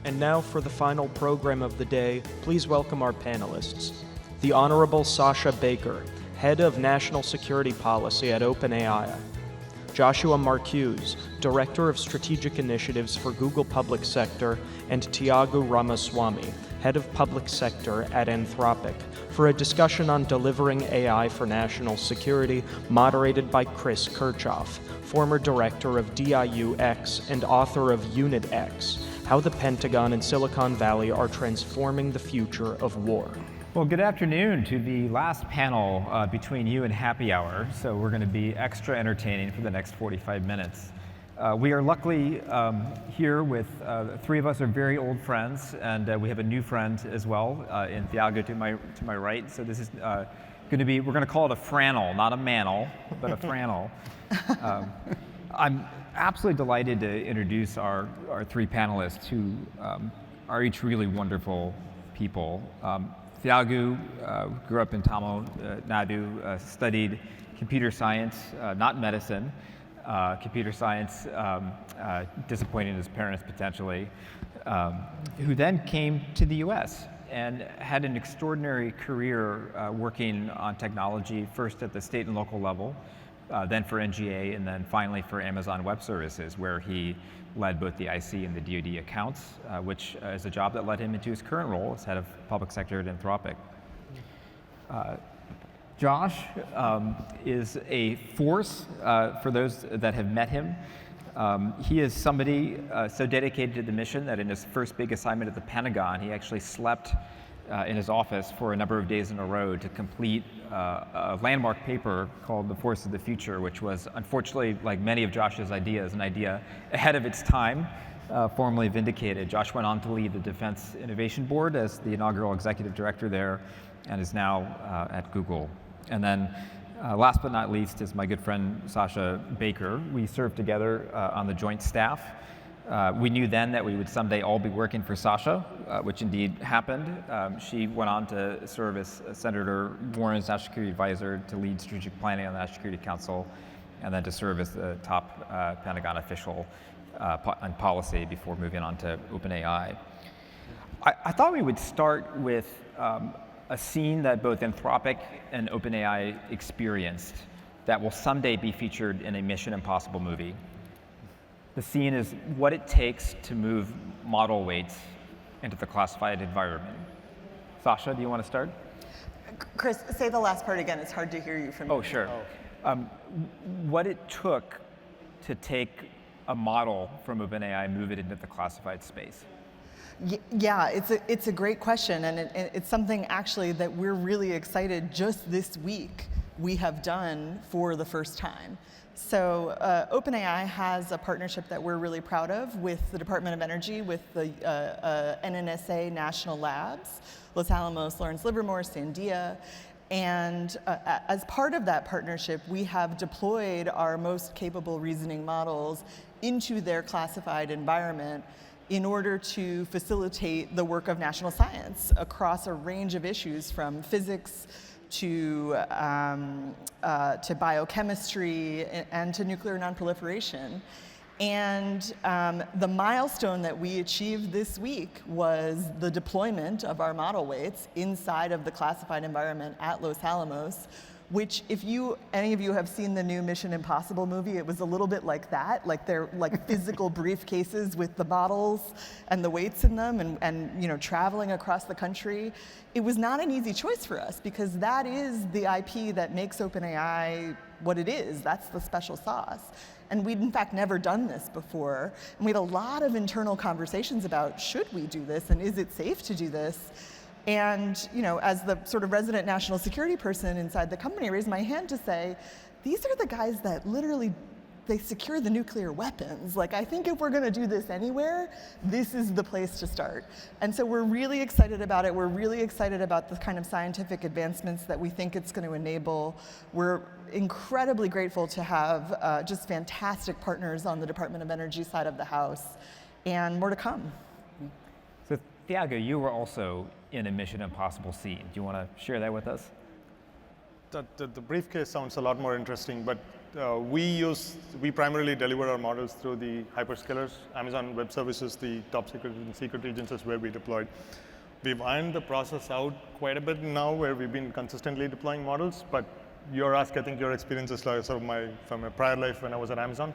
And now for the final program of the day, please welcome our panelists. The Honorable Sasha Baker, Head of National Security Policy at OpenAI. Joshua Marcuse, Director of Strategic Initiatives for Google Public Sector, and Thiyagu Ramasamy, Head of Public Sector at Anthropic, for a discussion on delivering AI for national security, moderated by Chris Kirchhoff, former Director of DIU-X and author of Unit X, How the Pentagon and Silicon Valley Are Transforming the Future of War. Well, good afternoon to the last panel between you and happy hour. So we're going to be extra entertaining for the next 45 minutes. We are luckily here with three of us are very old friends, and we have a new friend as well in Thiyagu to my right. So this is going to be, we're going to call it a franel, not a manel, but a franel. I'm absolutely delighted to introduce our three panelists who are each really wonderful people. Thiyagu grew up in Tamil Nadu, studied computer science, not medicine, computer science, disappointing his parents potentially, who then came to the US and had an extraordinary career working on technology, first at the state and local level, then for NGA, and then finally for Amazon Web Services, where he led both the IC and the DoD accounts, which is a job that led him into his current role as head of public sector at Anthropic. Josh is a force for those that have met him. He is somebody so dedicated to the mission that in his first big assignment at the Pentagon, he actually slept in his office for a number of days in a row to complete a landmark paper called The Force of the Future, which was, unfortunately, like many of Josh's ideas, an idea ahead of its time, formally vindicated. Josh went on to lead the Defense Innovation Board as the inaugural executive director there, and is now at Google. And then last but not least is my good friend Sasha Baker. We served together on the joint staff. We knew then that we would someday all be working for Sasha, which indeed happened. She went on to serve as Senator Warren's national security advisor, to lead strategic planning on the National Security Council, and then to serve as the top Pentagon official on policy before moving on to OpenAI. I thought we would start with a scene that both Anthropic and OpenAI experienced that will someday be featured in a Mission Impossible movie. The scene is what it takes to move model weights into the classified environment. Sasha, do you want to start? Chris, say the last part again. It's hard to hear you from here. Oh, sure. What it took to take a model from OpenAI and move it into the classified space. Yeah, it's a great question, and it's something actually that we're really excited just this week we have done for the first time. So OpenAI has a partnership that we're really proud of with the Department of Energy, with the NNSA National Labs, Los Alamos, Lawrence Livermore, Sandia. And as part of that partnership, we have deployed our most capable reasoning models into their classified environment in order to facilitate the work of national science across a range of issues, from physics to biochemistry and to nuclear nonproliferation. And the milestone that we achieved this week was the deployment of our model weights inside of the classified environment at Los Alamos, which, if any of you have seen the new Mission Impossible movie, it was a little bit like that. Like, they're like physical briefcases with the bottles and the weights in them, and traveling across the country. It was not an easy choice for us, because that is the IP that makes OpenAI what it is. That's the special sauce. And we'd in fact never done this before. And we had a lot of internal conversations about, should we do this, and is it safe to do this? And as the sort of resident national security person inside the company, I raised my hand to say, these are the guys that literally, they secure the nuclear weapons. Like, I think if we're going to do this anywhere, this is the place to start. And so we're really excited about it. We're really excited about the kind of scientific advancements that we think it's going to enable. We're incredibly grateful to have just fantastic partners on the Department of Energy side of the house, and more to come. So Thiyagu, you were also in a Mission Impossible scene. Do you want to share that with us? The briefcase sounds a lot more interesting, but we primarily deliver our models through the hyperscalers. Amazon Web Services, the top secret and secret regions is where we deployed. We've ironed the process out quite a bit now, where we've been consistently deploying models. But I think your experience is like sort of from a prior life when I was at Amazon.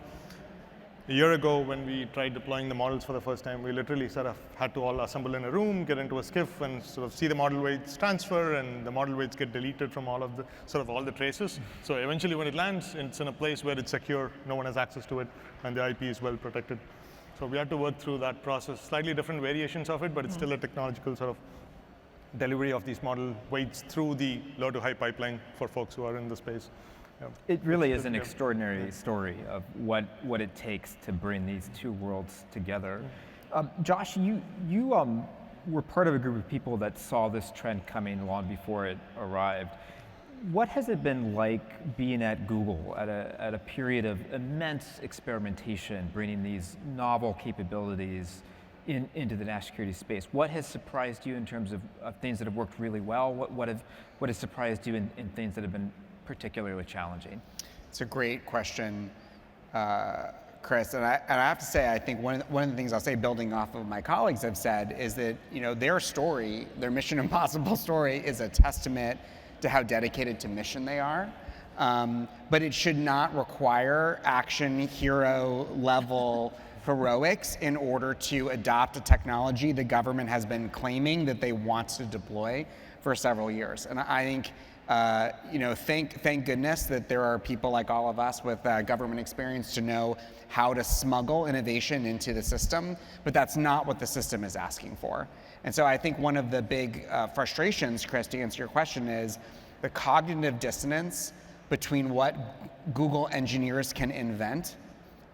A year ago, when we tried deploying the models for the first time, we literally sort of had to all assemble in a room, get into a skiff, and sort of see the model weights transfer, and the model weights get deleted from all the traces. So eventually, when it lands, it's in a place where it's secure, no one has access to it, and the IP is well protected. So we had to work through that process, slightly different variations of it, but it's still a technological sort of delivery of these model weights through the low to high pipeline for folks who are in the space. Yeah. It really is an extraordinary story of what it takes to bring these two worlds together. Josh, you were part of a group of people that saw this trend coming long before it arrived. What has it been like being at Google at a period of immense experimentation, bringing these novel capabilities into the national security space? What has surprised you in terms of things that have worked really well? What has surprised you in things that have been particularly challenging? It's a great question, Chris. And I have to say, I think one of the things I'll say, building off of my colleagues have said, is that their story, their Mission Impossible story, is a testament to how dedicated to mission they are. But it should not require action hero level heroics in order to adopt a technology the government has been claiming that they want to deploy for several years. And I think thank goodness that there are people like all of us with government experience to know how to smuggle innovation into the system, but that's not what the system is asking for. And so I think one of the big frustrations, Chris, to answer your question, is the cognitive dissonance between what Google engineers can invent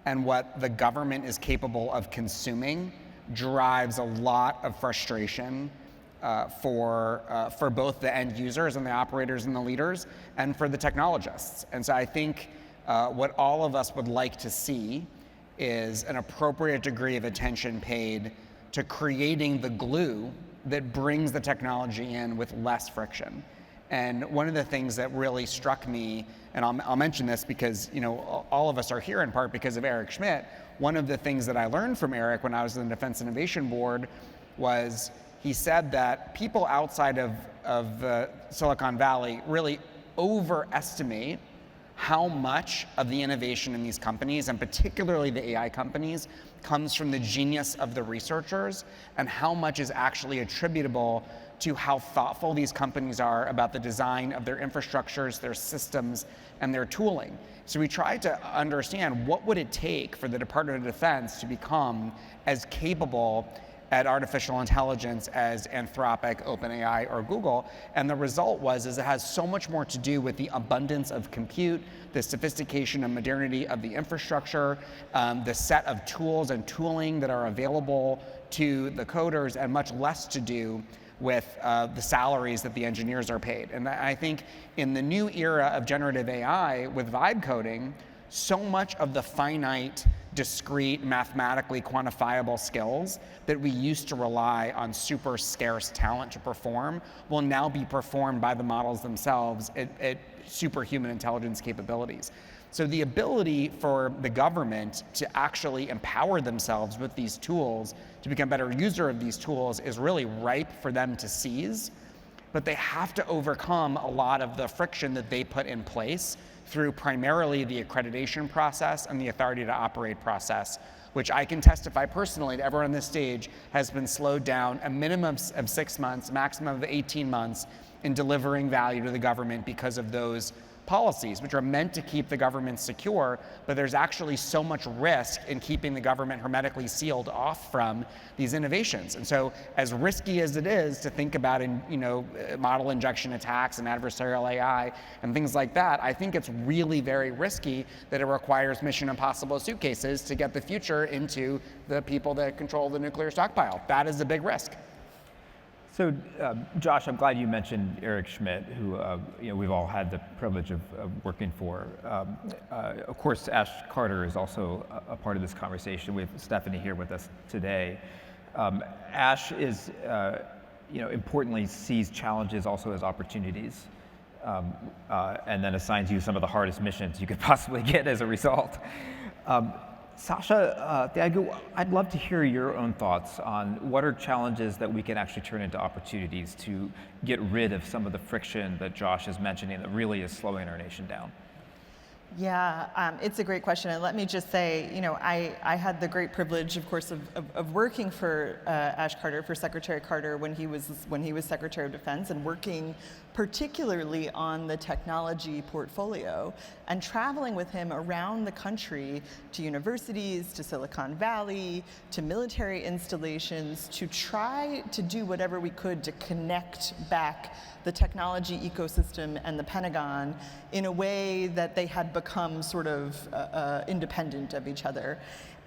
and what the government is capable of consuming drives a lot of frustration for both the end users and the operators and the leaders, and for the technologists. And so I think what all of us would like to see is an appropriate degree of attention paid to creating the glue that brings the technology in with less friction. And one of the things that really struck me, and I'll mention this because all of us are here in part because of Eric Schmidt. One of the things that I learned from Eric when I was in the Defense Innovation Board was he said that people outside of Silicon Valley really overestimate how much of the innovation in these companies, and particularly the AI companies, comes from the genius of the researchers, and how much is actually attributable to how thoughtful these companies are about the design of their infrastructures, their systems, and their tooling. So we tried to understand what would it take for the Department of Defense to become as capable at artificial intelligence as Anthropic, OpenAI, or Google. And the result is it has so much more to do with the abundance of compute, the sophistication and modernity of the infrastructure, the set of tools and tooling that are available to the coders, and much less to do with the salaries that the engineers are paid. And I think in the new era of generative AI with vibe coding, so much of the finite, discrete, mathematically quantifiable skills that we used to rely on super scarce talent to perform will now be performed by the models themselves at superhuman intelligence capabilities. So the ability for the government to actually empower themselves with these tools, to become a better user of these tools, is really ripe for them to seize. But they have to overcome a lot of the friction that they put in place through primarily the accreditation process and the authority to operate process, which I can testify personally to everyone on this stage has been slowed down a minimum of 6 months, maximum of 18 months in delivering value to the government because of those policies, which are meant to keep the government secure, but there's actually so much risk in keeping the government hermetically sealed off from these innovations. And so, as risky as it is to think about model injection attacks and adversarial AI and things like that, I think it's really very risky that it requires Mission Impossible suitcases to get the future into the people that control the nuclear stockpile. That is a big risk. So, Josh, I'm glad you mentioned Eric Schmidt, who we've all had the privilege of working for. Of course, Ash Carter is also a part of this conversation. We have Stephanie here with us today. Ash is, importantly, sees challenges also as opportunities. and then assigns you some of the hardest missions you could possibly get as a result. Sasha, Thiyagu, I'd love to hear your own thoughts on what are challenges that we can actually turn into opportunities to get rid of some of the friction that Josh is mentioning that really is slowing our nation down. Yeah, it's a great question, and let me just say, I had the great privilege, of course, of working for Ash Carter, for Secretary Carter when he was Secretary of Defense, and working particularly on the technology portfolio, and traveling with him around the country to universities, to Silicon Valley, to military installations, to try to do whatever we could to connect back the technology ecosystem and the Pentagon in a way that they had become sort of independent of each other.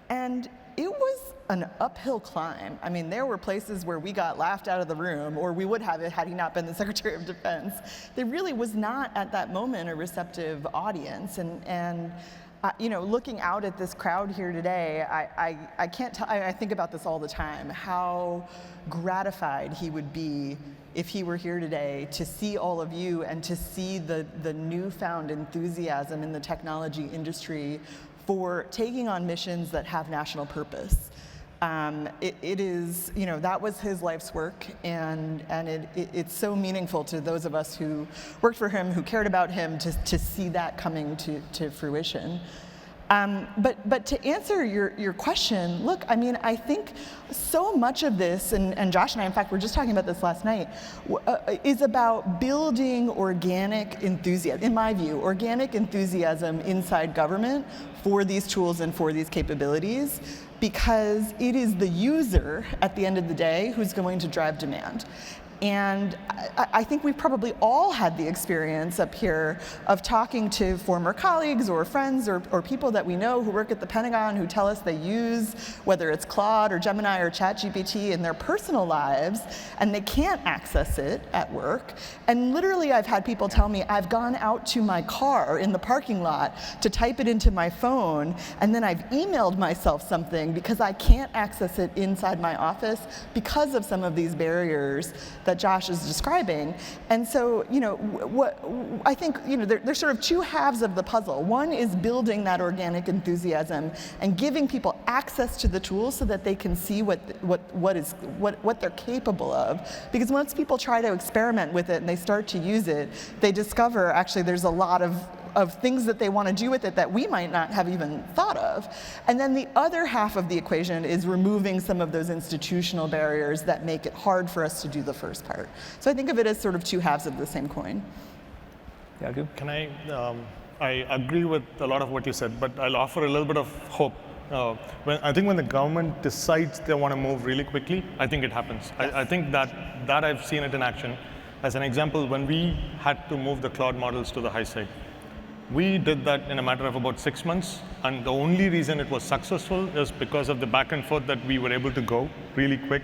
And it was an uphill climb. I mean, there were places where we got laughed out of the room, or we would have it had he not been the Secretary of Defense. There really was not at that moment a receptive audience. And looking out at this crowd here today, I can't tell, I think about this all the time, how gratified he would be if he were here today to see all of you and to see the newfound enthusiasm in the technology industry for taking on missions that have national purpose. It is, that was his life's work, and it's so meaningful to those of us who worked for him, who cared about him, to see that coming to fruition. But to answer your question, look, I mean, I think so much of this, and Josh and I, in fact, were just talking about this last night, is about building organic enthusiasm, in my view, organic enthusiasm inside government for these tools and for these capabilities, because it is the user, at the end of the day, who's going to drive demand. And I think we've probably all had the experience up here of talking to former colleagues or friends or people that we know who work at the Pentagon who tell us they use, whether it's Claude or Gemini or ChatGPT, in their personal lives, and they can't access it at work. And literally, I've had people tell me, I've gone out to my car in the parking lot to type it into my phone, and then I've emailed myself something because I can't access it inside my office because of some of these barriers that Josh is describing. And so, I think, there's sort of two halves of the puzzle. One is building that organic enthusiasm and giving people access to the tools so that they can see what they're capable of. Because once people try to experiment with it and they start to use it, they discover actually there's a lot of things that they want to do with it that we might not have even thought of. And then the other half of the equation is removing some of those institutional barriers that make it hard for us to do the first part. So I think of it as sort of two halves of the same coin. Thiyagu? Can I agree with a lot of what you said, but I'll offer a little bit of hope. I think when the government decides they want to move really quickly, I think it happens. Yes. I think that I've seen it in action. As an example, when we had to move the cloud models to the high side, we did that in a matter of about 6 months, and the only reason it was successful is because of the back and forth that we were able to go really quick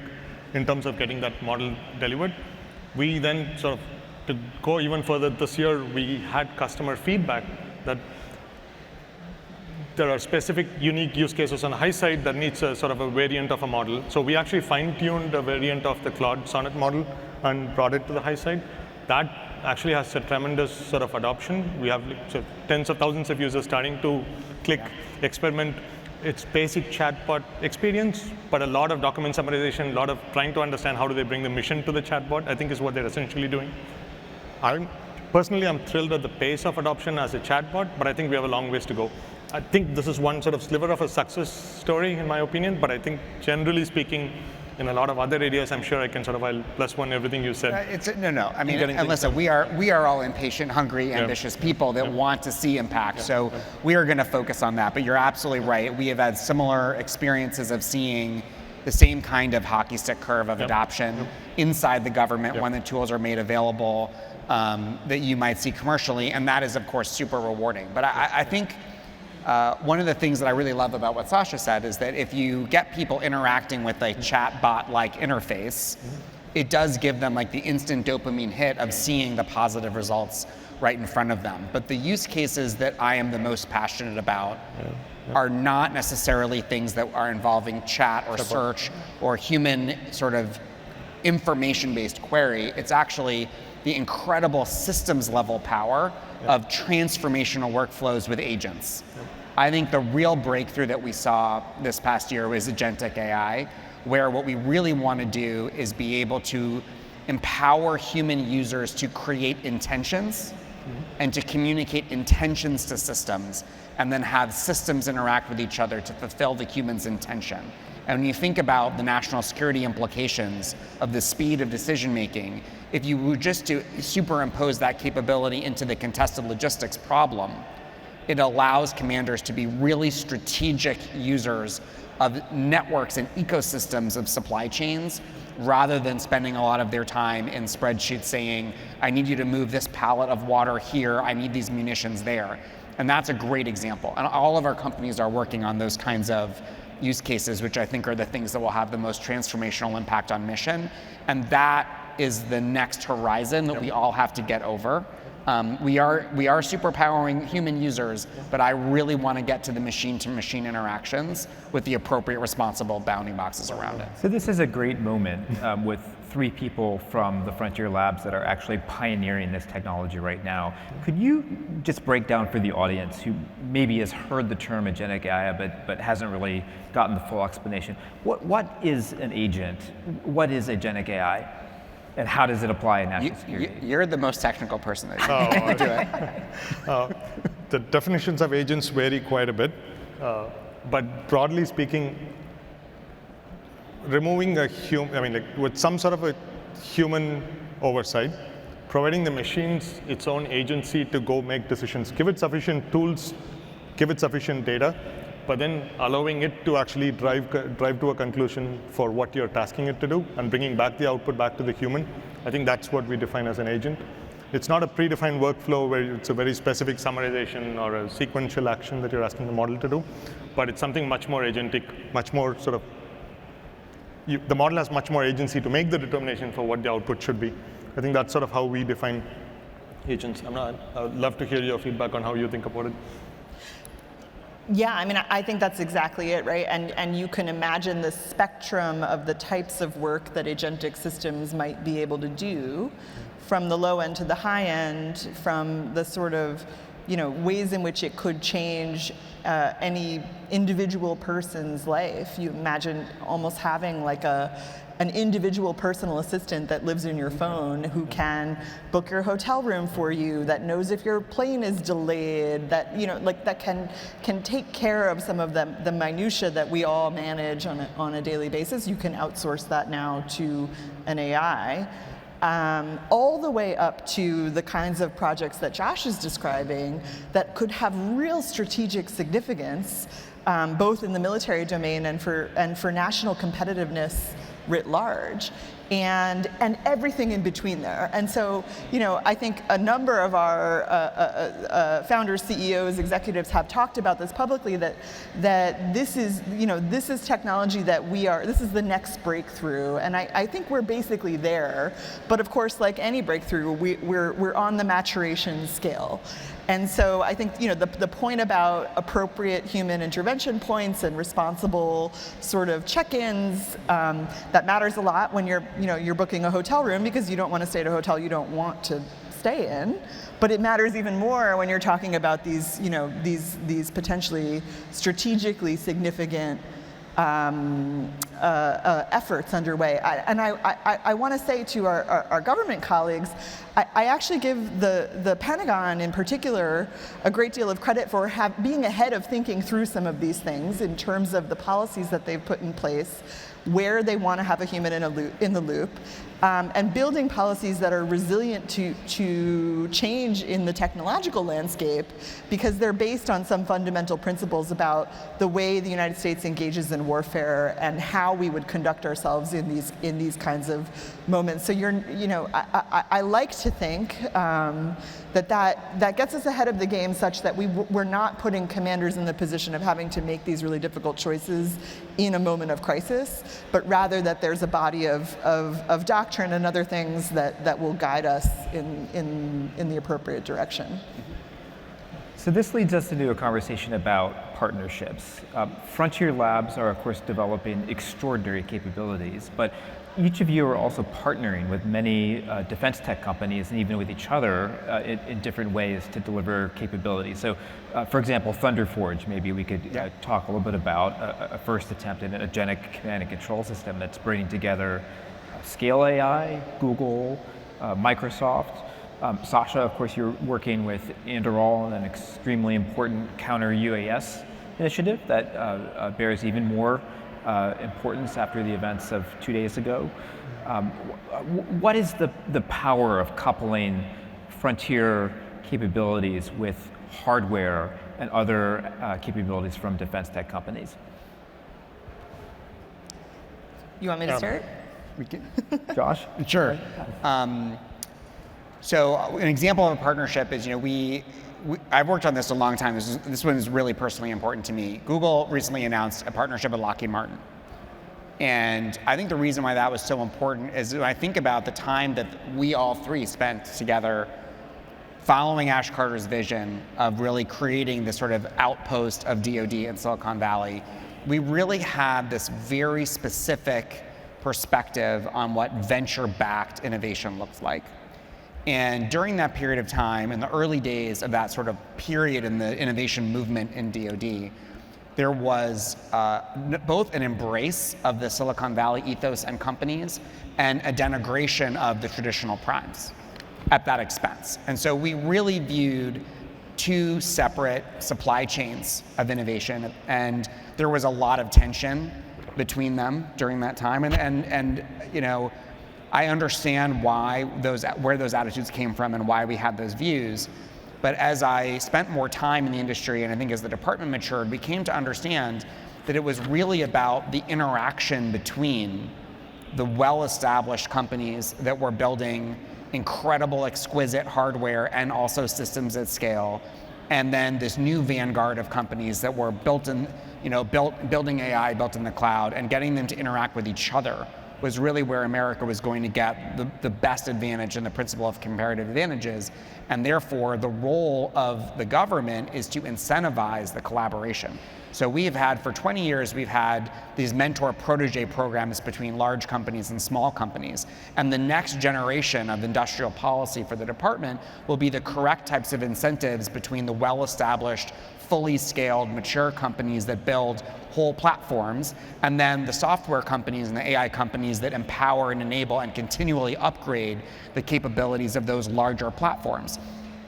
in terms of getting that model delivered. We then sort of, to go even further this year, we had customer feedback that there are specific unique use cases on the high side that needs a sort of a variant of a model. So we actually fine-tuned a variant of the Claude Sonnet model and brought it to the high side. That actually has a tremendous sort of adoption. We have tens of thousands of users starting to click, experiment. It's basic chatbot experience, but a lot of document summarization, a lot of trying to understand how do they bring the mission to the chatbot, I think is what they're essentially doing. Personally, I'm thrilled at the pace of adoption as a chatbot, but I think we have a long ways to go. I think this is one sort of sliver of a success story, in my opinion, but I think generally speaking, in a lot of other areas, I'm sure I can sort of, I'll plus one everything you said. No. I mean, and listen, we are all impatient, hungry, ambitious people that want to see impact. So we are going to focus on that. But you're absolutely right. We have had similar experiences of seeing the same kind of hockey stick curve of adoption inside the government when the tools are made available that you might see commercially. And that is, of course, super rewarding. But I think one of the things that I really love about what Sasha said is that if you get people interacting with a chatbot-like interface, it does give them like the instant dopamine hit of seeing the positive results right in front of them. But the use cases that I am the most passionate about are not necessarily things that are involving chat or search or human sort of information-based query. It's actually the incredible systems level power of transformational workflows with agents. I think the real breakthrough that we saw this past year was agentic AI, where what we really want to do is be able to empower human users to create intentions and to communicate intentions to systems, and then have systems interact with each other to fulfill the human's intention. And when you think about the national security implications of the speed of decision making, if you were just to superimpose that capability into the contested logistics problem, it allows commanders to be really strategic users of networks and ecosystems of supply chains, rather than spending a lot of their time in spreadsheets saying, I need you to move this pallet of water here, I need these munitions there. And that's a great example. And all of our companies are working on those kinds of use cases, which I think are the things that will have the most transformational impact on mission. And that is the next horizon that we all have to get over. We are superpowering human users, but I really want to get to the machine-to-machine interactions with the appropriate responsible bounding boxes around it. So this is a great moment with 3 people from the Frontier Labs that are actually pioneering this technology right now. Could you just break down for the audience who maybe has heard the term agentic AI but hasn't really gotten the full explanation? What is an agent? What is agentic AI? And how does it apply in national security? You're the most technical person that do it. The definitions of agents vary quite a bit, but broadly speaking, removing with some sort of a human oversight, providing the machines its own agency to go make decisions, give it sufficient tools, give it sufficient data, but then allowing it to actually drive to a conclusion for what you're tasking it to do and bringing back the output back to the human. I think that's what we define as an agent. It's not a predefined workflow where it's a very specific summarization or a sequential action that you're asking the model to do, but it's something much more agentic, much more sort of, the model has much more agency to make the determination for what the output should be. I think that's sort of how we define agents. I would love to hear your feedback on how you think about it. Yeah, I mean, I think that's exactly it, right? And you can imagine the spectrum of the types of work that agentic systems might be able to do, from the low end to the high end, from the sort of, ways in which it could change any individual person's life. You imagine almost having like an individual personal assistant that lives in your phone who can book your hotel room for you, that knows if your plane is delayed, that that can take care of some of the minutia that we all manage on a daily basis. You can outsource that now to an AI. All the way up to the kinds of projects that Josh is describing that could have real strategic significance, both in the military domain and for national competitiveness writ large, and everything in between there. And so, I think a number of our founders, CEOs, executives have talked about this publicly, that this is technology that this is the next breakthrough. And I think we're basically there. But of course, like any breakthrough, we're on the maturation scale. And so I think the point about appropriate human intervention points and responsible sort of check-ins, that matters a lot when you're booking a hotel room, because you don't want to stay at a hotel you don't want to stay in. But it matters even more when you're talking about these potentially strategically significant efforts underway. I want to say to our government colleagues, I actually give the Pentagon in particular a great deal of credit for being ahead of thinking through some of these things in terms of the policies that they've put in place, where they want to have a human in the loop, and building policies that are resilient to change in the technological landscape, because they're based on some fundamental principles about the way the United States engages in warfare and how we would conduct ourselves in these kinds of moments. So I like to think that gets us ahead of the game, such that we're not putting commanders in the position of having to make these really difficult choices in a moment of crisis, but rather that there's a body of doctrine and other things that will guide us in the appropriate direction. So this leads us into a conversation about partnerships. Frontier Labs are, of course, developing extraordinary capabilities, but each of you are also partnering with many defense tech companies and even with each other in different ways to deliver capabilities. So, for example, Thunderforge, maybe we could talk a little bit about a first attempt at an agentic command and control system that's bringing together Scale AI, Google, Microsoft. Sasha, of course, you're working with Anduril on an extremely important counter-UAS initiative that bears even more importance after the events of 2 days ago. What is the power of coupling frontier capabilities with hardware and other capabilities from defense tech companies? You want me to start? We can. Josh? Sure. So an example of a partnership is, I've worked on this a long time. This one is really personally important to me. Google recently announced a partnership with Lockheed Martin. And I think the reason why that was so important is when I think about the time that we all three spent together following Ash Carter's vision of really creating this sort of outpost of DoD in Silicon Valley, we really had this very specific perspective on what venture-backed innovation looks like. And during that period of time, in the early days of that sort of period in the innovation movement in DoD, there was both an embrace of the Silicon Valley ethos and companies and a denigration of the traditional primes at that expense. And so we really viewed two separate supply chains of innovation, and there was a lot of tension between them during that time. And I understand where those attitudes came from and why we had those views. But as I spent more time in the industry, and I think as the department matured, we came to understand that it was really about the interaction between the well-established companies that were building incredible, exquisite hardware and also systems at scale, and then this new vanguard of companies that were building AI built in the cloud, and getting them to interact with each other was really where America was going to get the best advantage and the principle of comparative advantages. And therefore, the role of the government is to incentivize the collaboration. So for 20 years, we've had these mentor-protege programs between large companies and small companies. And the next generation of industrial policy for the department will be the correct types of incentives between the well-established, fully scaled, mature companies that build whole platforms, and then the software companies and the AI companies that empower and enable and continually upgrade the capabilities of those larger platforms.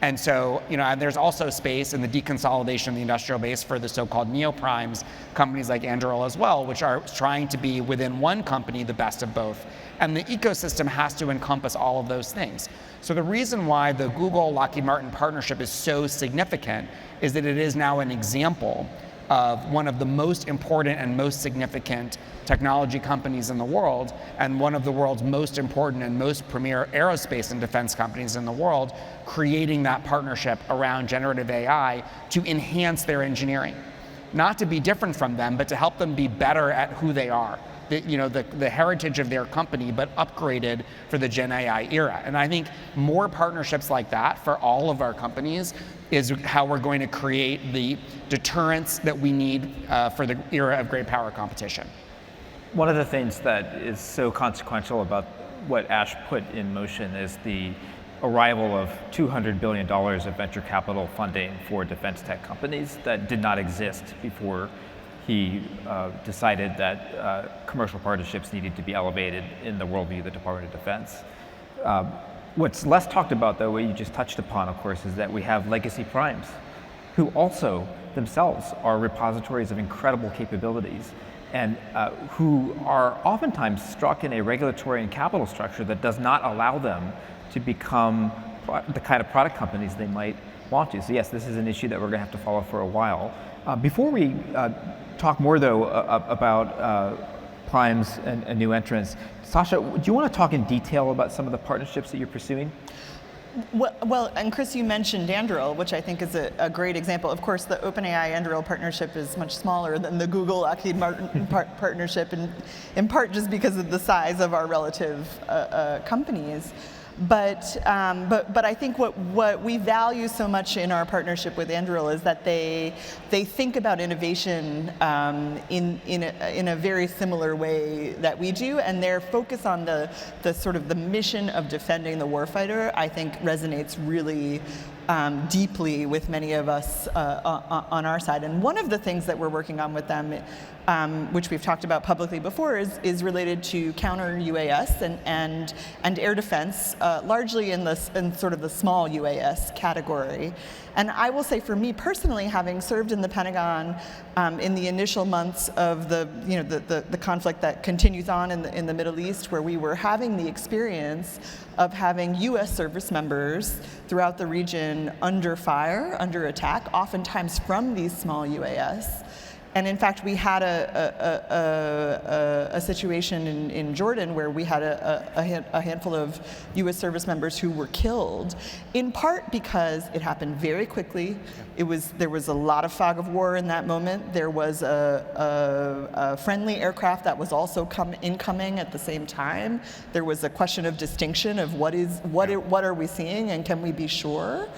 And so, there's also space in the deconsolidation of the industrial base for the so-called neoprimes, companies like Anduril as well, which are trying to be within one company the best of both. And the ecosystem has to encompass all of those things. So the reason why the Google-Lockheed Martin partnership is so significant is that it is now an example of one of the most important and most significant technology companies in the world, and one of the world's most important and most premier aerospace and defense companies in the world, creating that partnership around generative AI to enhance their engineering. Not to be different from them, but to help them be better at who they are. The heritage of their company, but upgraded for the Gen AI era. And I think more partnerships like that for all of our companies is how we're going to create the deterrence that we need for the era of great power competition. One of the things that is so consequential about what Ash put in motion is the arrival of $200 billion of venture capital funding for defense tech companies that did not exist before he decided that commercial partnerships needed to be elevated in the worldview of the Department of Defense. What's less talked about, though, what you just touched upon, of course, is that we have legacy primes, who also themselves are repositories of incredible capabilities, and who are oftentimes struck in a regulatory and capital structure that does not allow them to become the kind of product companies they might want to. So yes, this is an issue that we're going to have to follow for a while. Before we talk more, though, about primes and new entrants, Sasha, do you want to talk in detail about some of the partnerships that you're pursuing? Well, and Chris, you mentioned Anduril, which I think is a great example. Of course, the OpenAI Anduril partnership is much smaller than the Google Lockheed Martin partnership, in part just because of the size of our relative companies. But I think what we value so much in our partnership with Anduril is that they think about innovation in a very similar way that we do, and their focus on the sort of the mission of defending the warfighter, I think, resonates really deeply with many of us on our side. And one of the things that we're working on with them, which we've talked about publicly before, is related to counter UAS and air defense, largely in sort of the small UAS category. And I will say, for me personally, having served in the Pentagon in the initial months of the conflict that continues on in the Middle East, where we were having the experience of having U.S. service members throughout the region under fire, under attack, oftentimes from these small UAS. And in fact, we had a situation in Jordan where we had a handful of U.S. service members who were killed, in part because it happened very quickly. There was a lot of fog of war in that moment. There was a friendly aircraft that was also incoming at the same time. There was a question of distinction of what are we seeing and can we be sure?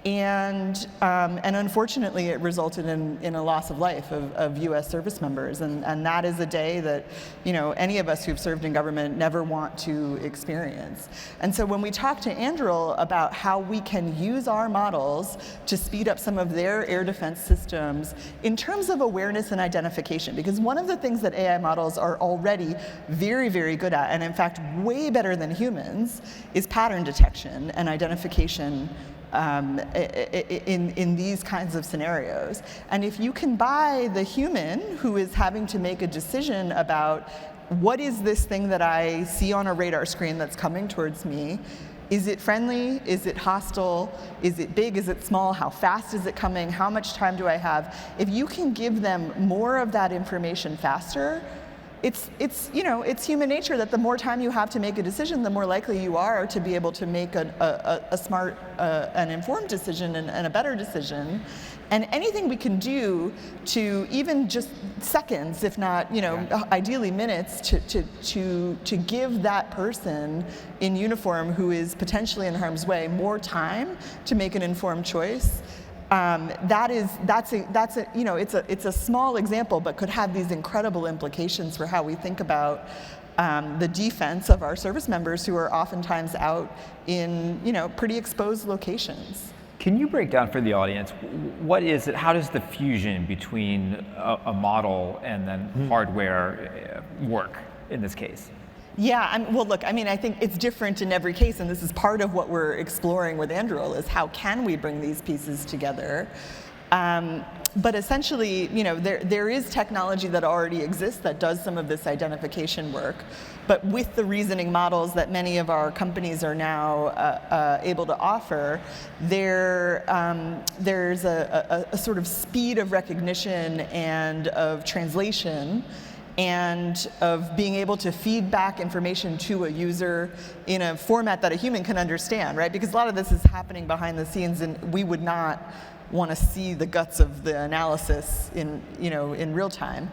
And unfortunately, it resulted in a loss of life of U.S. service members, and that is a day that any of us who've served in government never want to experience. And so when we talk to Anduril about how we can use our models to speed up some of their air defense systems in terms of awareness and identification, because one of the things that AI models are already very, very good at, and in fact way better than humans, is pattern detection and identification in these kinds of scenarios. And if you can buy the human who is having to make a decision about what is this thing that I see on a radar screen that's coming towards me, is it friendly? Is it hostile? Is it big? Is it small? How fast is it coming? How much time do I have? If you can give them more of that information faster, it's human nature that the more time you have to make a decision, the more likely you are to be able to make a smart, an informed decision and a better decision. And anything we can do to even just seconds, if not ideally minutes, to give that person in uniform who is potentially in harm's way more time to make an informed choice. It's a small example, but could have these incredible implications for how we think about the defense of our service members who are oftentimes out in pretty exposed locations. Can you break down for the audience, what is it? How does the fusion between a model and then hardware work in this case? Yeah, well, look, I think it's different in every case, and this is part of what we're exploring with Anduril, is how can we bring these pieces together? But essentially, there is technology that already exists that does some of this identification work, but with the reasoning models that many of our companies are now able to offer, there's a sort of speed of recognition and of translation and of being able to feed back information to a user in a format that a human can understand, right? Because a lot of this is happening behind the scenes, and we would not want to see the guts of the analysis in real time.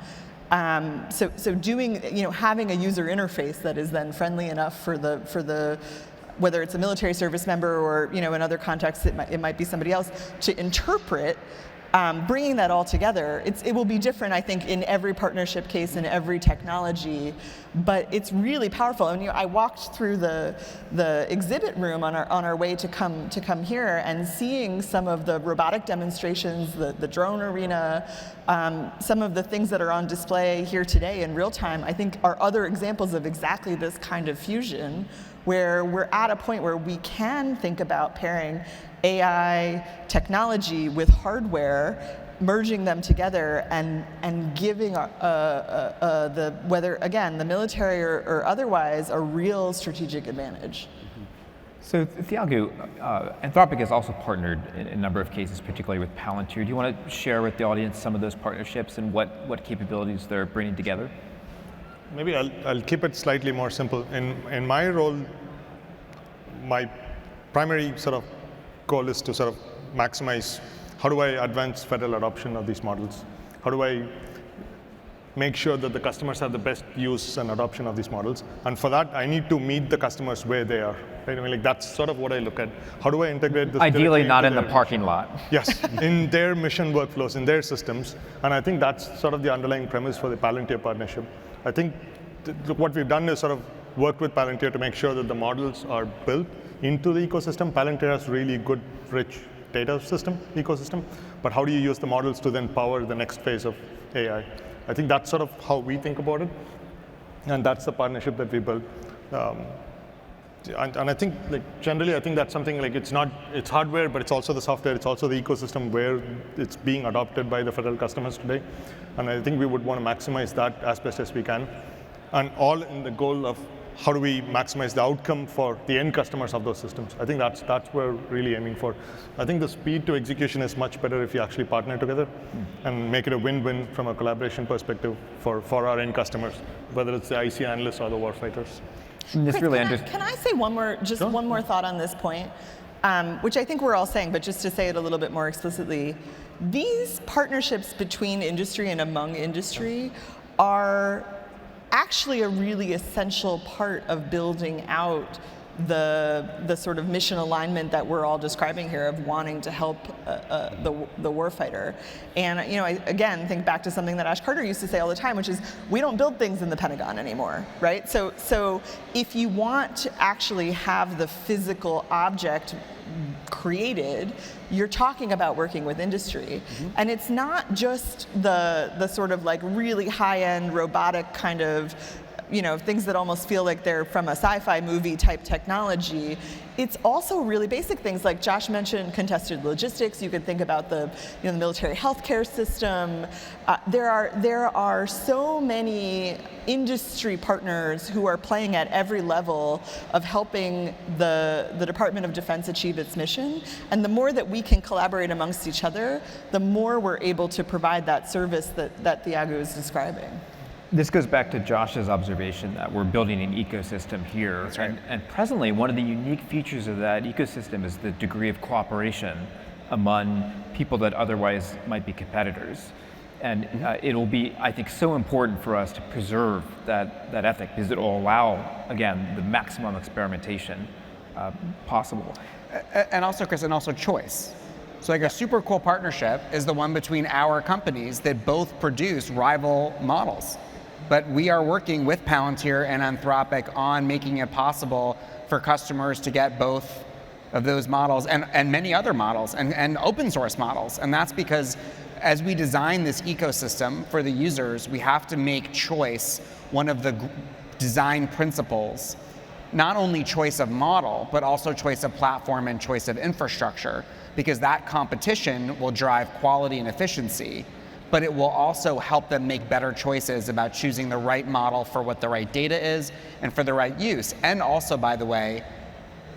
So doing, having a user interface that is then friendly enough for the whether it's a military service member or in other contexts it might be somebody else to interpret. Bringing that all together, it will be different, I think, in every partnership case, in every technology, but it's really powerful. And I walked through the exhibit room on our way to come here, and seeing some of the robotic demonstrations, the drone arena, some of the things that are on display here today in real time, I think are other examples of exactly this kind of fusion, where we're at a point where we can think about pairing AI technology with hardware, merging them together and giving whether again the military or otherwise a real strategic advantage. So Thiyagu, Anthropic has also partnered in a number of cases, particularly with Palantir. Do you want to share with the audience some of those partnerships and what capabilities they're bringing together? Maybe I'll keep it slightly more simple. In my role, my primary sort of goal is to sort of maximize how do I advance federal adoption of these models? How do I make sure that the customers have the best use and adoption of these models. And for that, I need to meet the customers where they are. Right? I mean, like, that's sort of what I look at. How do I integrate this? Ideally not in into the their parking lot. Yes, in their mission workflows, in their systems. And I think that's sort of the underlying premise for the Palantir partnership. I think what we've done is sort of worked with Palantir to make sure that the models are built into the ecosystem. Palantir has really good, rich data ecosystem, but how do you use the models to then power the next phase of AI? I think that's sort of how we think about it, and that's the partnership that we built. And I think, like, generally, I think that's something like it's hardware, but it's also the software, it's also the ecosystem where it's being adopted by the federal customers today. And I think we would want to maximize that as best as we can, and all in the goal of how do we maximize the outcome for the end customers of those systems. I think that's what we're really aiming for. I think the speed to execution is much better if you actually partner together and make it a win-win from a collaboration perspective for our end customers, whether it's the IC analysts or the warfighters. This really Can I say one more thought on this point, which I think we're all saying, but just to say it a little bit more explicitly, these partnerships between industry and among industry are actually a really essential part of building out the sort of mission alignment that we're all describing here of wanting to help the warfighter. And I again think back to something that Ash Carter used to say all the time, which is we don't build things in the Pentagon anymore, right? So if you want to actually have the physical object created, you're talking about working with industry. And it's not just the sort of like really high-end robotic kind of things that almost feel like they're from a sci-fi movie type technology. It's also really basic things like Josh mentioned, contested logistics. You could think about the military healthcare system. There are so many industry partners who are playing at every level of helping the Department of Defense achieve its mission. And the more that we can collaborate amongst each other, the more we're able to provide that service that Thiyagu is describing. This goes back to Josh's observation that we're building an ecosystem here. That's right. And presently, one of the unique features of that ecosystem is the degree of cooperation among people that otherwise might be competitors. And it'll be, I think, so important for us to preserve that ethic, because it will allow, again, the maximum experimentation possible. And also, Chris, choice. So like a super cool partnership is the one between our companies that both produce rival models. But we are working with Palantir and Anthropic on making it possible for customers to get both of those models and many other models and open source models. And that's because as we design this ecosystem for the users, we have to make choice one of the design principles, not only choice of model, but also choice of platform and choice of infrastructure, because that competition will drive quality and efficiency, but it will also help them make better choices about choosing the right model for what the right data is and for the right use. And also, by the way,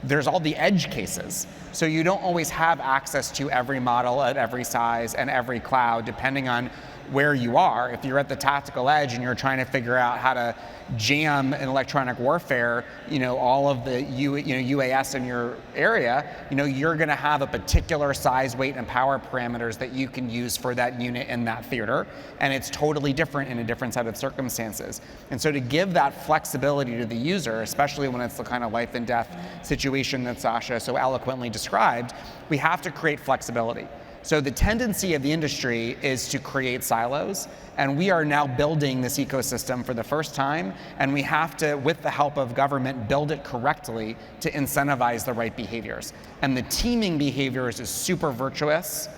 there's all the edge cases. So you don't always have access to every model at every size and every cloud, depending on where you are. If you're at the tactical edge and you're trying to figure out how to jam in electronic warfare, all of the UAS in your area, you're going to have a particular size, weight, and power parameters that you can use for that unit in that theater, and it's totally different in a different set of circumstances. And so to give that flexibility to the user, especially when it's the kind of life and death situation that Sasha so eloquently described, we have to create flexibility. So the tendency of the industry is to create silos, and we are now building this ecosystem for the first time, and we have to, with the help of government, build it correctly to incentivize the right behaviors. And the teaming behaviors is super virtuous,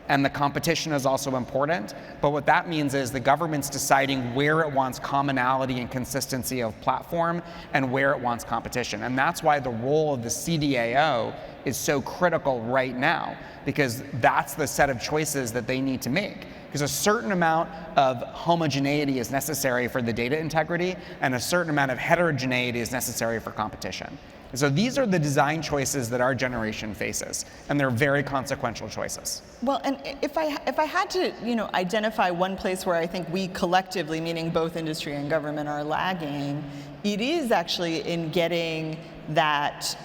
and the competition is also important, but what that means is the government's deciding where it wants commonality and consistency of platform and where it wants competition. And that's why the role of the CDAO is so critical right now, because that's the set of choices that they need to make. Because a certain amount of homogeneity is necessary for the data integrity, and a certain amount of heterogeneity is necessary for competition. And so these are the design choices that our generation faces, and they're very consequential choices. Well, and if I had to, identify one place where I think we collectively, meaning both industry and government, are lagging, it is actually in getting that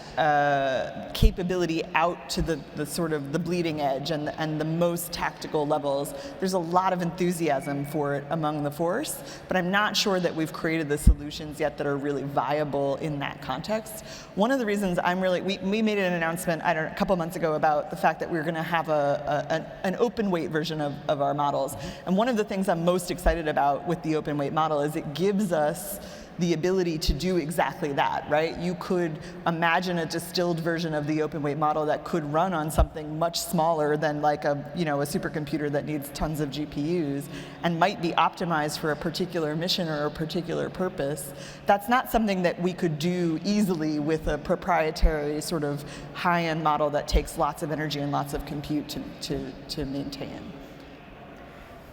capability out to the sort of the bleeding edge and the most tactical levels. There's a lot of enthusiasm for it among the force, but I'm not sure that we've created the solutions yet that are really viable in that context. One of the reasons we made an announcement a couple months ago about the fact that we were going to have an open weight version of our models. And one of the things I'm most excited about with the open weight model is it gives us the ability to do exactly that, right? You could imagine a distilled version of the open weight model that could run on something much smaller than like a supercomputer that needs tons of GPUs and might be optimized for a particular mission or a particular purpose. That's not something that we could do easily with a proprietary sort of high-end model that takes lots of energy and lots of compute to maintain.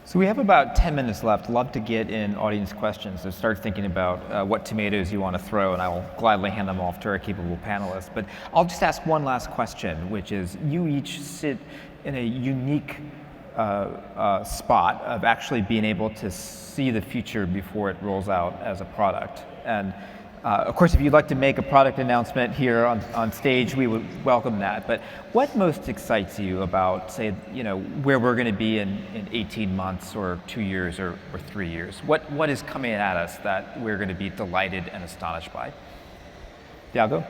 So we have about 10 minutes left. Love to get in audience questions. So start thinking about what tomatoes you want to throw, and I will gladly hand them off to our capable panelists. But I'll just ask one last question, which is you each sit in a unique spot of actually being able to see the future before it rolls out as a product. And of course, if you'd like to make a product announcement here on stage, we would welcome that. But what most excites you about, say, where we're going to be in 18 months or 2 years or 3 years? What is coming at us that we're going to be delighted and astonished by? Thiyagu?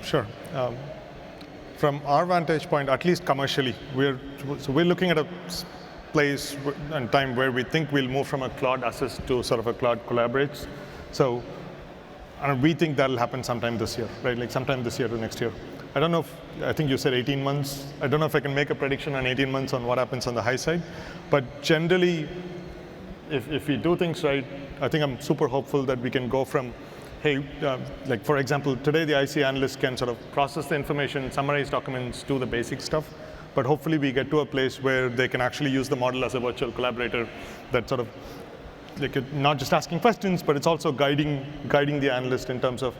Sure. From our vantage point, at least commercially, we're looking at a place and time where we think we'll move from a Claude assist to sort of a Claude collaborates. So. And we think that'll happen sometime this year, right? Like sometime this year or next year. I don't know I think you said 18 months. I don't know if I can make a prediction on 18 months on what happens on the high side. But generally, if we do things right, I think I'm super hopeful that we can go from, hey, like for example, today the IC analyst can sort of process the information, summarize documents, do the basic stuff. But hopefully we get to a place where they can actually use the model as a virtual collaborator that sort of not just asking questions, but it's also guiding the analyst in terms of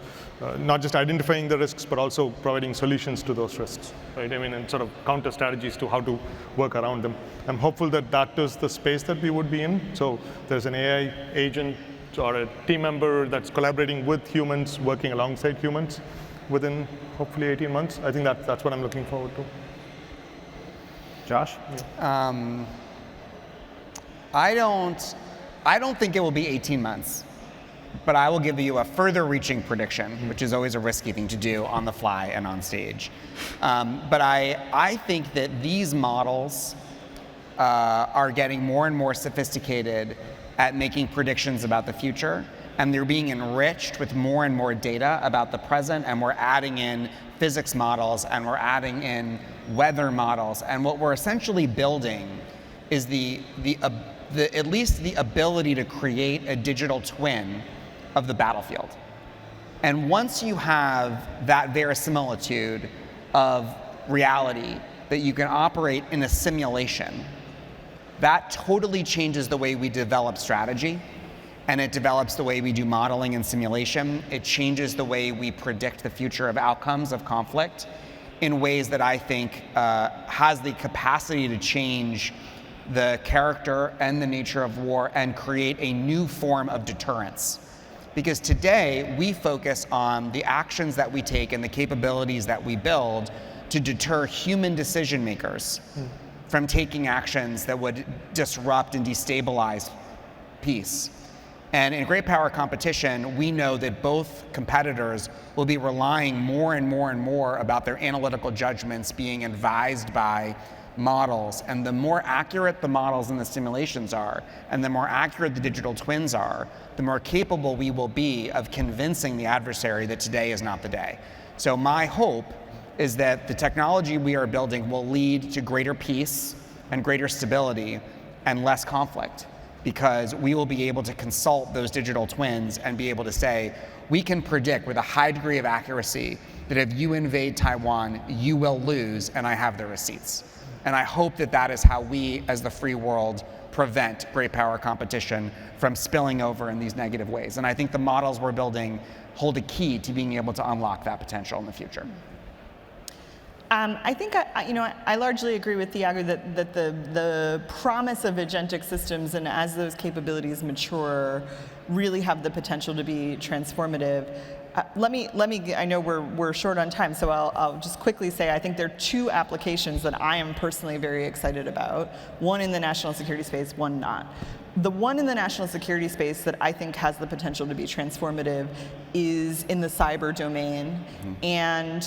not just identifying the risks, but also providing solutions to those risks, right? I mean, and sort of counter strategies to how to work around them. I'm hopeful that that is the space that we would be in. So there's an AI agent or a team member that's collaborating with humans, working alongside humans within hopefully 18 months. I think that's what I'm looking forward to. Josh? Yeah. I don't think it will be 18 months, but I will give you a further reaching prediction, which is always a risky thing to do on the fly and on stage. But I think that these models are getting more and more sophisticated at making predictions about the future, and they're being enriched with more and more data about the present, and we're adding in physics models, and we're adding in weather models, and what we're essentially building is at least the ability to create a digital twin of the battlefield. And once you have that verisimilitude of reality that you can operate in a simulation, that totally changes the way we develop strategy, and it develops the way we do modeling and simulation. It changes the way we predict the future of outcomes of conflict in ways that I think has the capacity to change the character and the nature of war and create a new form of deterrence. Because today we focus on the actions that we take and the capabilities that we build to deter human decision makers from taking actions that would disrupt and destabilize peace. And in great power competition, we know that both competitors will be relying more and more and more about their analytical judgments being advised by models, and the more accurate the models and the simulations are, and the more accurate the digital twins are, the more capable we will be of convincing the adversary that today is not the day. So my hope is that the technology we are building will lead to greater peace and greater stability and less conflict, because we will be able to consult those digital twins and be able to say, we can predict with a high degree of accuracy that if you invade Taiwan, you will lose, and I have the receipts. And I hope that that is how we, as the free world, prevent great power competition from spilling over in these negative ways. And I think the models we're building hold a key to being able to unlock that potential in the future. I think I largely agree with Thiyagu that the promise of agentic systems, and as those capabilities mature, really have the potential to be transformative. let me. I know we're short on time, so I'll just quickly say I think there are two applications that I am personally very excited about. One in the national security space, one not. The one in the national security space that I think has the potential to be transformative is in the cyber domain. And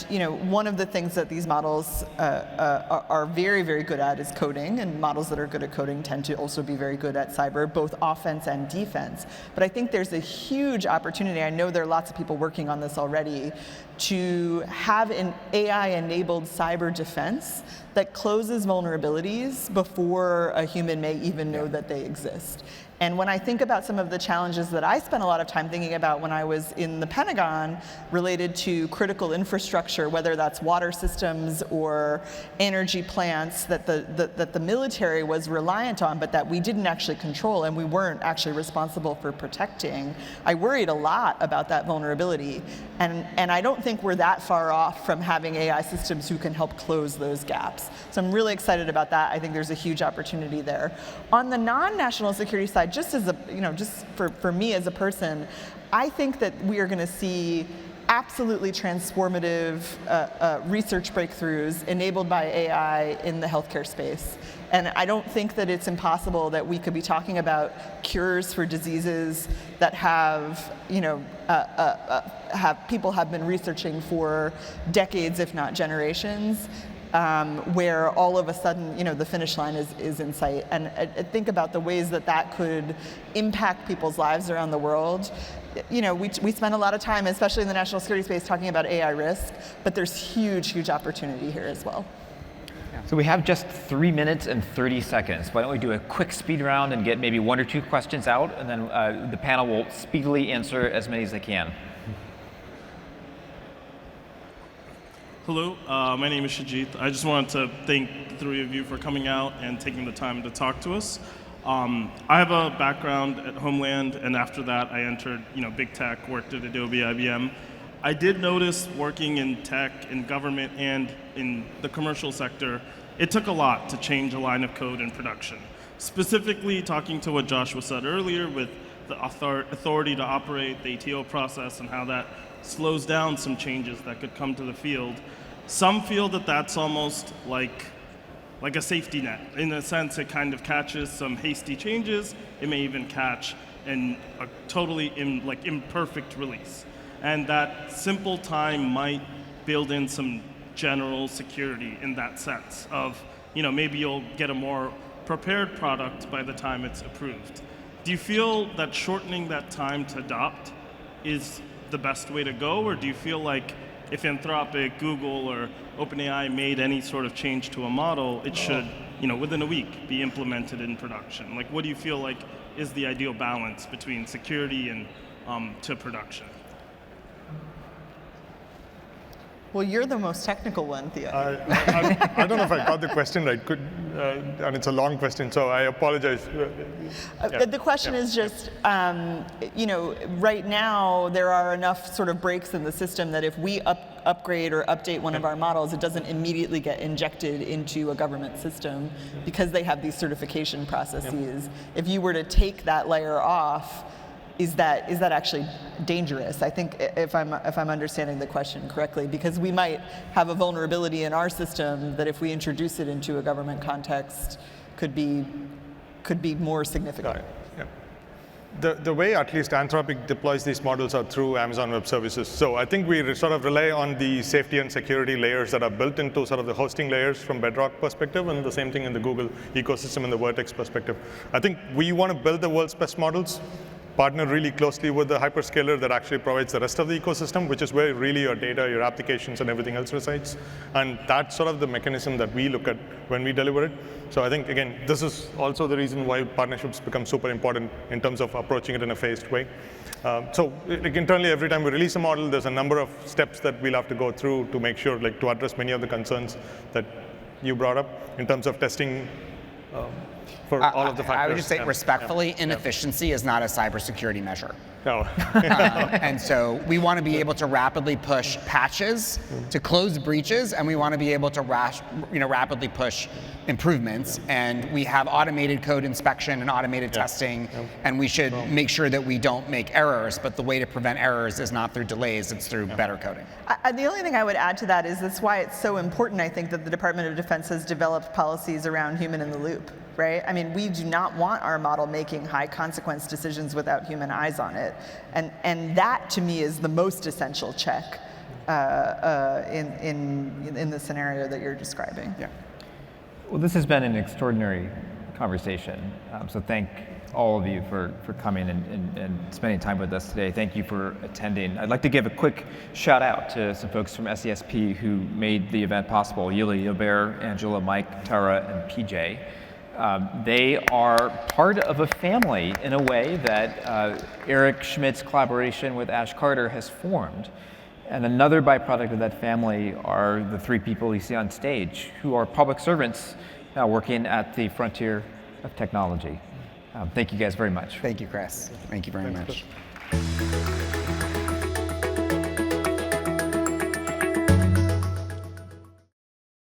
one of the things that these models are very, very good at is coding, and models that are good at coding tend to also be very good at cyber, both offense and defense. But I think there's a huge opportunity, I know there are lots of people working on this already, to have an AI-enabled cyber defense that closes vulnerabilities before a human may even know that they exist. And when I think about some of the challenges that I spent a lot of time thinking about when I was in the Pentagon related to critical infrastructure, whether that's water systems or energy plants that the military was reliant on, but that we didn't actually control and we weren't actually responsible for protecting, I worried a lot about that vulnerability. And I don't think we're that far off from having AI systems who can help close those gaps. So I'm really excited about that. I think there's a huge opportunity there. On the non-national security side, just as just for me as a person, I think that we are going to see absolutely transformative research breakthroughs enabled by AI in the healthcare space. And I don't think that it's impossible that we could be talking about cures for diseases that people have been researching for decades, if not generations. Where all of a sudden, the finish line is in sight. And I think about the ways that could impact people's lives around the world. We spend a lot of time, especially in the national security space, talking about AI risk, but there's huge, huge opportunity here as well. So we have just 3 minutes and 30 seconds. Why don't we do a quick speed round and get maybe 1 or 2 questions out, and then the panel will speedily answer as many as they can. Hello, my name is Shajit. I just wanted to thank the 3 of you for coming out and taking the time to talk to us. I have a background at Homeland, and after that I entered big tech, worked at Adobe, IBM. I did notice working in tech, in government, and in the commercial sector, it took a lot to change a line of code in production. Specifically, talking to what Joshua said earlier with the authority to operate, the ATO process, and how that slows down some changes that could come to the field. Some feel that that's almost like a safety net. In a sense, it kind of catches some hasty changes. It may even catch a totally imperfect release. And that simple time might build in some general security in that sense of, maybe you'll get a more prepared product by the time it's approved. Do you feel that shortening that time to adopt is the best way to go, or do you feel like if Anthropic, Google, or OpenAI made any sort of change to a model, it should, within a week be implemented in production? Like, what do you feel like is the ideal balance between security and to production? Well, you're the most technical one, Thiyagu. I don't know if I got the question right, and it's a long question, so I apologize. The question is just, right now there are enough sort of breaks in the system that if we upgrade or update one of our models, it doesn't immediately get injected into a government system because they have these certification processes. If you were to take that layer off, is that actually dangerous? I think if I'm understanding the question correctly, because we might have a vulnerability in our system that if we introduce it into a government context could be more significant. Got it. Yeah. The way at least Anthropic deploys these models are through Amazon Web Services. So I think we sort of rely on the safety and security layers that are built into sort of the hosting layers from Bedrock perspective, and the same thing in the Google ecosystem and the Vertex perspective. I think we want to build the world's best models, partner really closely with the hyperscaler that actually provides the rest of the ecosystem, which is where really your data, your applications, and everything else resides. And that's sort of the mechanism that we look at when we deliver it. So I think, again, this is also the reason why partnerships become super important in terms of approaching it in a phased way. So internally, every time we release a model, there's a number of steps that we'll have to go through to make sure, to address many of the concerns that you brought up in terms of testing for all of the factors. I would just say Yeah. respectfully, Yeah. inefficiency is not a cybersecurity measure. No. And so we want to be able to rapidly push patches to close breaches, and we want to be able to rapidly push improvements. And we have automated code inspection and automated testing, and we should make sure that we don't make errors. But the way to prevent errors is not through delays; it's through better coding. The only thing I would add to that is that's why it's so important, I think, that the Department of Defense has developed policies around human in the loop. Right? I mean, we do not want our model making high consequence decisions without human eyes on it. And that, to me, is the most essential check in the scenario that you're describing. Yeah. Well, this has been an extraordinary conversation. So thank all of you for coming and spending time with us today. Thank you for attending. I'd like to give a quick shout out to some folks from SESP who made the event possible: Yili, Yobert, Angela, Mike, Tara, and PJ. They are part of a family in a way that Eric Schmidt's collaboration with Ash Carter has formed. And another byproduct of that family are the three people you see on stage, who are public servants now working at the frontier of technology. Thank you guys very much. Thank you, Chris. Thank you very much.